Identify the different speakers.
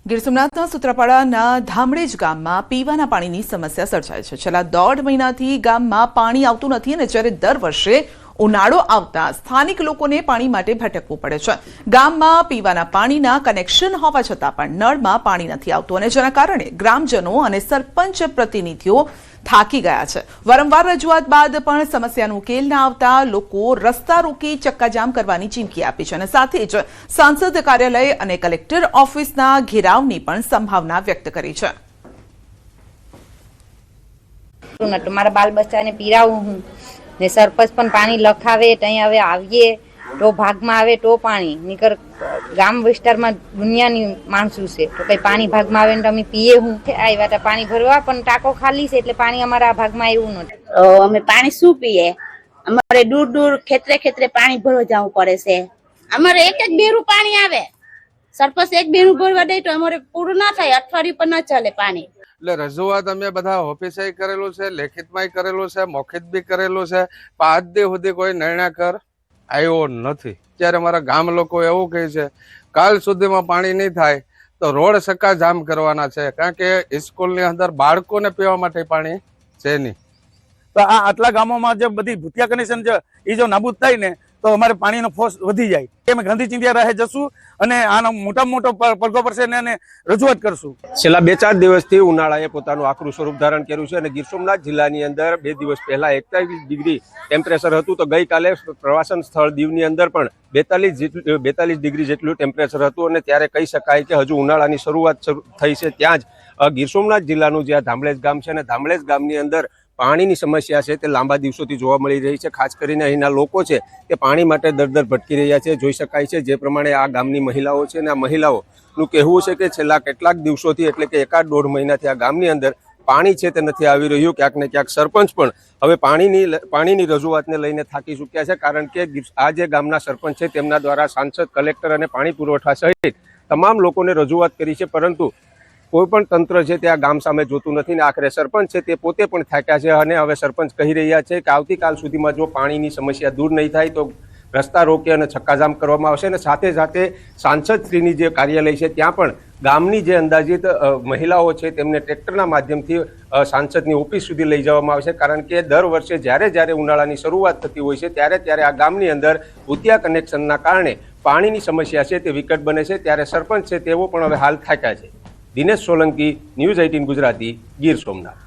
Speaker 1: ગીર સોમનાથના સૂત્રાપાડાના ધામડેજ ગામમાં પીવાના પાણીની સમસ્યા સર્જાય છે। છેલ્લા 1.5 મહિનાથી ગામમાં પાણી આવતું નથી અને જ્યારે દર વર્ષે ઉનાળો આવતા સ્થાનિક લોકોને પાણી માટે ભટકવું પડે છે। ગામમાં પીવાના પાણીના કનેક્શન હોવા છતાં પણ નળમાં પાણી નથી આવતું અને જેના કારણે ગ્રામજનો અને સરપંચ પ્રતિનિધિઓ થાકી ગયા છે। વારંવાર રજૂઆત બાદ પણ સમસ્યાનો ઉકેલ ન આવતા લોકો રસ્તા રોકી ચક્કાજામ કરવાની ચીમકી આપી છે અને સાથે જ સાંસદ કાર્યાલય અને કલેક્ટર ઓફિસના ઘેરાવની પણ સંભાવના વ્યક્ત કરી છે।
Speaker 2: મારા બાલ બચ્ચાને પીરાવું હું ને સરપંચ પણ પાણી લખાવે ત્યાં હવે આવીએ તો ભાગમાં આવે તો પાણી નીકળ ગામ વિસ્તારમાં દુનિયાની માણસો છે તો કઈ પાણી ભાગમાં આવે તો અમે પીએ હું આવ્યા હતા પાણી ભરવા પણ ટાંકો ખાલી છે એટલે પાણી અમારા ભાગમાં આવ્યું નથી।
Speaker 3: અમે પાણી શું પીએ? અમારે દૂર દૂર ખેતરે પાણી ભરવા જવું પડે છે। અમારે એક જ બેરું પાણી આવે, સરપંચ એક બેરું ભરવા દે તો અમારે પૂરું ના થાય, અઠવાડિયું પણ ન ચાલે પાણી।
Speaker 4: એટલે રજૂઆત અમે બધા ઓફિસે કરેલું છે, લેખિતમાં કરેલું છે, મૌખિક બી કરેલું છે, પણ આજ દી સુધી કોઈ નિર્ણય આવ્યો નથી। ત્યારે અમારા ગામ લોકો એવું કહે છે કાલ સુધીમાં પાણી નહીં થાય તો રોડ સક્કા જામ કરવાના છે, કારણ કે સ્કૂલની અંદર બાળકોને પીવા માટે પાણી છે નહીં।
Speaker 5: તો આ આટલા ગામોમાં જે બધી ભૂતિયા કનેક્શન છે એ જો નાબૂદ થાય ને તો અમારે પાણીનો ફોર્સ વધી જાય। અમે ગાંધી ચિંધ્યા રાહે જશું અને આનો મોટામાં મોટો પડઘો પડશે ને રજૂઆત કરશું।
Speaker 6: છેલ્લા 2-4 દિવસથી ઉનાળાએ પોતાનું આકરું સ્વરૂપ ધારણ કર્યું છે અને ગીર સોમનાથ જિલ્લાની અંદર 2 દિવસ પહેલા 41 ડિગ્રી ટેમ્પરેચર હતું, તો ગઈકાલે પ્રવાસન સ્થળ દીવની અંદર પણ 42 ડિગ્રી જેટલું ટેમ્પરેચર હતું અને ત્યારે કહી શકાય કે હજુ ઉનાળાની શરૂઆત થઈ છે। ત્યાં જ ગીર સોમનાથ જિલ્લાનું જે ધામળેજ ગામ છે અને ધામળેજ ગામની અંદર પાણીની સમસ્યા છે તે લાંબા દિવસોથી જોવા મળી રહી છે। ખાસ કરીને અહીંના લોકો છે તે પાણી માટે દર ભટકી રહ્યા છે। જોઈ શકાય છે જે પ્રમાણે આ ગામની મહિલાઓ છે અને આ મહિલાઓનું કહેવું છે કે છેલ્લા કેટલાક દિવસોથી એટલે કે 1.5 મહિનાથી આ ગામની અંદર પાણી છે તે નથી આવી રહ્યું। ક્યાંક ને ક્યાંક સરપંચ પણ હવે પાણીની રજૂઆતને લઈને થાકી ચૂક્યા છે, કારણ કે આ જે ગામના સરપંચ છે તેમના દ્વારા સાંસદ, કલેક્ટર અને પાણી પુરવઠા સહિત તમામ લોકોને રજૂઆત કરી છે, પરંતુ કોઈ પણ તંત્ર છે તે આ ગામ સામે જોતું નથી ને આખરે સરપંચ છે તે પોતે પણ થાક્યા છે અને હવે સરપંચ કહી રહ્યા છે કે આવતીકાલ સુધીમાં જો પાણીની સમસ્યા દૂર નહીં થાય તો રસ્તા રોકે અને ચક્કાજામ કરવામાં આવશે અને સાથે સાથે સાંસદશ્રીની જે કાર્યાલય છે ત્યાં પણ ગામની જે અંદાજિત મહિલાઓ છે તેમને ટ્રેક્ટરના માધ્યમથી સાંસદની ઓફિસ સુધી લઈ જવામાં આવશે, કારણ કે દર વર્ષે જ્યારે ઉનાળાની શરૂઆત થતી હોય છે ત્યારે આ ગામની અંદર ભૂતિયા કનેક્શનના કારણે પાણીની સમસ્યા છે તે વિકટ બને છે। ત્યારે સરપંચ છે તેઓ પણ હવે હાલ થાક્યા છે। દિનેશ સોલંકી, ન્યૂઝ 18 ગુજરાતી, ગીર સોમનાથ।